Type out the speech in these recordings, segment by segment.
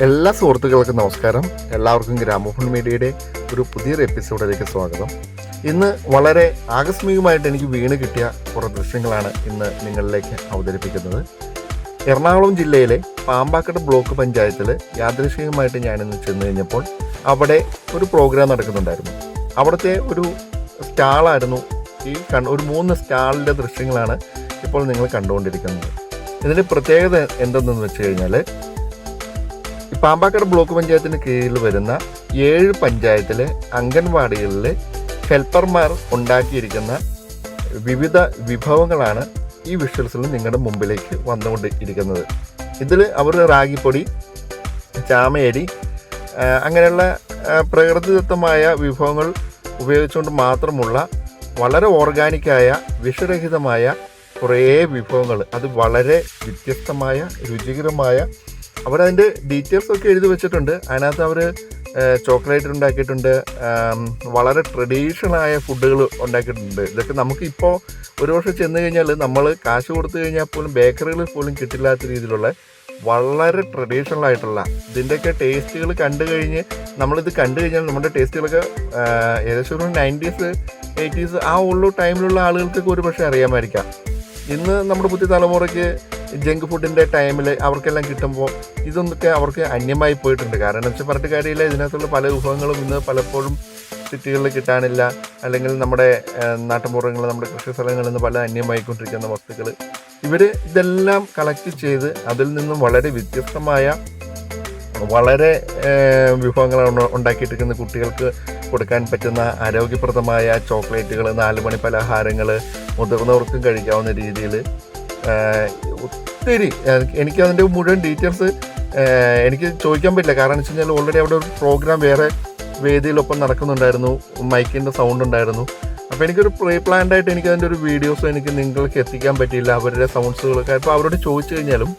എല്ലാ സുഹൃത്തുക്കൾക്കും നമസ്കാരം. എല്ലാവർക്കും ഗ്രാമോഫോൺ മീഡിയയുടെ ഒരു പുതിയൊരു എപ്പിസോഡിലേക്ക് സ്വാഗതം. ഇന്ന് വളരെ ആകസ്മികമായിട്ട് എനിക്ക് വീണ് കിട്ടിയ കുറേ ദൃശ്യങ്ങളാണ് ഇന്ന് നിങ്ങളിലേക്ക് അവതരിപ്പിക്കുന്നത്. എറണാകുളം ജില്ലയിലെ പാമ്പാക്കട ബ്ലോക്ക് പഞ്ചായത്തിൽ യാദൃശ്ചികമായിട്ട് ഞാനിന്ന് ചെന്ന് കഴിഞ്ഞപ്പോൾ അവിടെ ഒരു പ്രോഗ്രാം നടക്കുന്നുണ്ടായിരുന്നു. അവിടുത്തെ ഒരു സ്റ്റാളായിരുന്നു ഒരു 3 സ്റ്റാളിൻ്റെ ദൃശ്യങ്ങളാണ് ഇപ്പോൾ നിങ്ങൾ കണ്ടുകൊണ്ടിരിക്കുന്നത്. ഇതിൻ്റെ പ്രത്യേകത എന്തെന്ന് വെച്ച് കഴിഞ്ഞാൽ, പാമ്പാക്കട ബ്ലോക്ക് പഞ്ചായത്തിന് കീഴിൽ വരുന്ന 7 പഞ്ചായത്തിലെ അംഗൻവാടികളിൽ ഹെൽപ്പർമാർ ഉണ്ടാക്കിയിരിക്കുന്ന വിവിധ വിഭവങ്ങളാണ് ഈ വിഷ്വൽസിൽ നിങ്ങളുടെ മുമ്പിലേക്ക് വന്നുകൊണ്ടിരിക്കുന്നത്. ഇതിൽ അവർ റാഗിപ്പൊടി, ചാമയരി, അങ്ങനെയുള്ള പ്രകൃതിദത്തമായ വിഭവങ്ങൾ ഉപയോഗിച്ചുകൊണ്ട് മാത്രമുള്ള വളരെ ഓർഗാനിക്കായ വിഷരഹിതമായ കുറേ വിഭവങ്ങൾ, അത് വളരെ വ്യത്യസ്തമായ രുചികരമായ, അവരതിൻ്റെ ഡീറ്റെയിൽസൊക്കെ എഴുതി വെച്ചിട്ടുണ്ട്. അതിനകത്ത് അവർ ചോക്ലേറ്റ് ഉണ്ടാക്കിയിട്ടുണ്ട്, വളരെ ട്രഡീഷണലായ ഫുഡുകൾ ഉണ്ടാക്കിയിട്ടുണ്ട്. ഇതൊക്കെ നമുക്കിപ്പോൾ ഒരു വർഷം ചെന്ന് കഴിഞ്ഞാൽ നമ്മൾ കാശ് കൊടുത്തു കഴിഞ്ഞാൽ പോലും ബേക്കറികളിൽ പോലും കിട്ടില്ലാത്ത രീതിയിലുള്ള വളരെ ട്രഡീഷണൽ ആയിട്ടുള്ള ഇതിൻ്റെയൊക്കെ ടേസ്റ്റുകൾ നമ്മളിത് കണ്ടു കഴിഞ്ഞാൽ നമ്മുടെ ടേസ്റ്റുകളൊക്കെ ഏകദേശം ഒരു 90s 80s ആ ടൈമിലുള്ള ആളുകൾക്കൊക്കെ ഒരു പക്ഷേ അറിയാമായിരിക്കാം. ഇന്ന് നമ്മുടെ പുതിയ തലമുറയ്ക്ക് ജങ്ക് ഫുഡിൻ്റെ ടൈമിൽ അവർക്കെല്ലാം കിട്ടുമ്പോൾ ഇതൊന്നൊക്കെ അവർക്ക് അന്യമായി പോയിട്ടുണ്ട്. കാരണം എന്ന് വെച്ചാൽ പറഞ്ഞിട്ട് കാര്യമില്ല, ഇതിനകത്തുള്ള പല വിഭവങ്ങളും ഇന്ന് പലപ്പോഴും സിറ്റികളിൽ കിട്ടാനില്ല, അല്ലെങ്കിൽ നമ്മുടെ നാട്ടുമ്പുറങ്ങൾ, നമ്മുടെ കൃഷി സ്ഥലങ്ങളിൽ നിന്ന് പല അന്യമായിക്കൊണ്ടിരിക്കുന്ന വസ്തുക്കൾ ഇതെല്ലാം കളക്ട് ചെയ്ത് അതിൽ നിന്നും വളരെ വ്യത്യസ്തമായ വളരെ വിഭവങ്ങൾ ഉണ്ടാക്കിയിട്ടിരിക്കുന്ന കുട്ടികൾക്ക് കൊടുക്കാൻ പറ്റുന്ന ആരോഗ്യപ്രദമായ ചോക്ലേറ്റുകൾ, 4 മണി പലഹാരങ്ങൾ, മുതിർന്നവർക്കും കഴിക്കാവുന്ന രീതിയിൽ ഒത്തിരി. എനിക്കതിൻ്റെ മുഴുവൻ ഡീറ്റെയിൽസ് എനിക്ക് ചോദിക്കാൻ പറ്റില്ല. കാരണം എന്ന് വെച്ച് കഴിഞ്ഞാൽ ഓൾറെഡി അവിടെ ഒരു പ്രോഗ്രാം വേറെ വേദിയിലൊപ്പം നടക്കുന്നുണ്ടായിരുന്നു, മൈക്കിൻ്റെ സൗണ്ട് ഉണ്ടായിരുന്നു. അപ്പോൾ എനിക്കൊരു പ്രീ പ്ലാൻഡ് ആയിട്ട് എനിക്കതിൻ്റെ ഒരു വീഡിയോസും എനിക്ക് നിങ്ങൾക്ക് എത്തിക്കാൻ പറ്റിയില്ല, അവരുടെ സൗണ്ട്സുകളൊക്കെ. അപ്പോൾ അവരോട് ചോദിച്ചു കഴിഞ്ഞാലും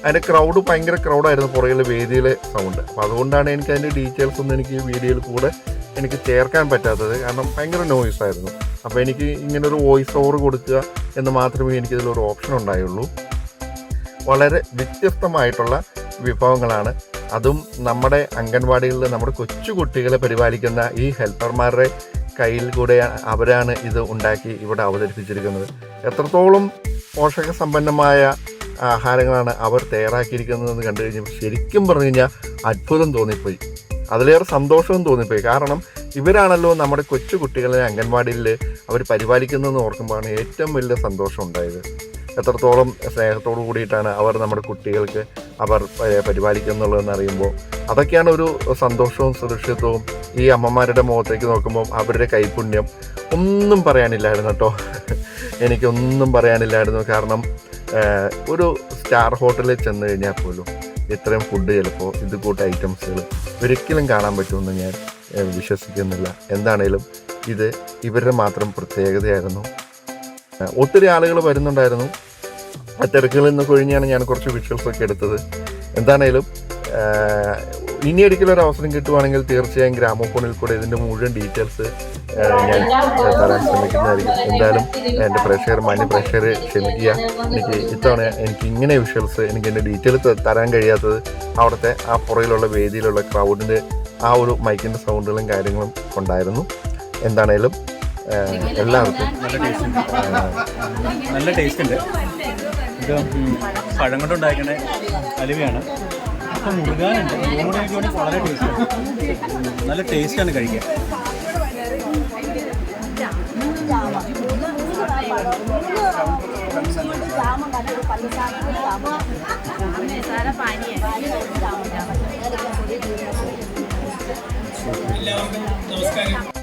അതിൻ്റെ ഭയങ്കര ക്രൗഡായിരുന്നു പുറകിലെ വേദിയിലെ സൗണ്ട്. അപ്പോൾ അതുകൊണ്ടാണ് എനിക്ക് അതിൻ്റെ ഡീറ്റെയിൽസ് ഒന്നും എനിക്ക് ഈ വീഡിയോയിൽ കൂടെ എനിക്ക് ചേർക്കാൻ പറ്റാത്തത്. കാരണം ഭയങ്കര നോയ്സ് ആയിരുന്നു. അപ്പോൾ എനിക്ക് ഇങ്ങനൊരു വോയിസ് ഓവർ കൊടുക്കുക എന്ന് മാത്രമേ എനിക്കിതിലൊരു ഓപ്ഷൻ ഉണ്ടായുള്ളൂ. വളരെ വ്യത്യസ്തമായിട്ടുള്ള വിഭവങ്ങളാണ്. അതും നമ്മുടെ അംഗൻവാടികളിൽ നമ്മുടെ കൊച്ചു കുട്ടികളെ പരിപാലിക്കുന്ന ഈ ഹെൽപ്പർമാരുടെ കയ്യിൽ കൂടെ അവരാണ് ഇത് ഉണ്ടാക്കി ഇവിടെ അവതരിപ്പിച്ചിരിക്കുന്നത്. എത്രത്തോളം പോഷക സമ്പന്നമായ ആഹാരങ്ങളാണ് അവർ തയ്യാറാക്കിയിരിക്കുന്നതെന്ന് കണ്ടു കഴിഞ്ഞപ്പോൾ ശരിക്കും പറഞ്ഞു കഴിഞ്ഞാൽ അത്ഭുതം തോന്നിപ്പോയി, അതിലേറെ സന്തോഷവും തോന്നിപ്പോയി. കാരണം ഇവരാണല്ലോ നമ്മുടെ കൊച്ചു കുട്ടികളെ അംഗൻവാടിയിൽ അവർ പരിപാലിക്കുന്നതെന്ന് ഓർക്കുമ്പോഴാണ് ഏറ്റവും വലിയ സന്തോഷം ഉണ്ടായത്. എത്രത്തോളം സ്നേഹത്തോടു കൂടിയിട്ടാണ് അവർ നമ്മുടെ കുട്ടികൾക്ക് അവർ പരിപാലിക്കുന്നുള്ളതെന്ന് അറിയുമ്പോൾ അതൊക്കെയാണ് ഒരു സന്തോഷവും സുരക്ഷിതത്വവും. ഈ അമ്മമാരുടെ മുഖത്തേക്ക് നോക്കുമ്പോൾ അവരുടെ കൈപുണ്യം ഒന്നും പറയാനില്ലായിരുന്നു കേട്ടോ, എനിക്കൊന്നും പറയാനില്ലായിരുന്നു. കാരണം ഒരു സ്റ്റാർ ഹോട്ടലിൽ ചെന്ന് കഴിഞ്ഞാൽ പോലും ഇത്രയും ഫുഡ് ചിലപ്പോൾ ഇത് കൂട്ട ഐറ്റംസുകൾ ഒരിക്കലും കാണാൻ പറ്റുമെന്ന് ഞാൻ വിശ്വസിക്കുന്നില്ല. എന്താണേലും ഇത് ഇവരുടെ മാത്രം പ്രത്യേകതയായിരുന്നു. ഒത്തിരി ആളുകൾ വരുന്നുണ്ടായിരുന്നു. ആ തിരക്കുകളിൽ നിന്ന് കൊഴിഞ്ഞാണ് ഞാൻ കുറച്ച് വിഷ്വൽസൊക്കെ എടുത്തത്. എന്താണേലും ഇനി ഒരിക്കലൊരു അവസരം കിട്ടുവാണെങ്കിൽ തീർച്ചയായും ഗ്രാമോഫോണിൽ കൂടെ ഇതിൻ്റെ മുഴുവൻ ഡീറ്റെയിൽസ് ഞാൻ തരാൻ ശ്രമിക്കുന്നതായിരിക്കും. എന്തായാലും എൻ്റെ മാന്യ പ്രേക്ഷകർ ക്ഷമിക്കുക, എനിക്ക് ഇത്തവണ എനിക്ക് ഇങ്ങനെ വിഷ്വൽസ് എനിക്ക് എൻ്റെ ഡീറ്റെയിൽ തരാൻ കഴിയാത്തത് അവിടുത്തെ ആ പുറയിലുള്ള വേദിയിലുള്ള ക്രൗഡിൻ്റെ ആ ഒരു മൈക്കിൻ്റെ സൗണ്ടുകളും കാര്യങ്ങളും ഉണ്ടായിരുന്നു. എന്താണേലും എല്ലാവർക്കും നല്ല ടേസ്റ്റ് ഉണ്ട്. ഇത് പഴം കൊണ്ടുണ്ടാക്കുന്ന അലുവയാണ്. അപ്പം മുറുകാനുണ്ട്, മുറുകാനൊക്കെ വളരെ ടേസ്റ്റാണ്. നല്ല ടേസ്റ്റാണ് കഴിക്കാൻ. എല്ലാവർക്കും നമസ്കാരം.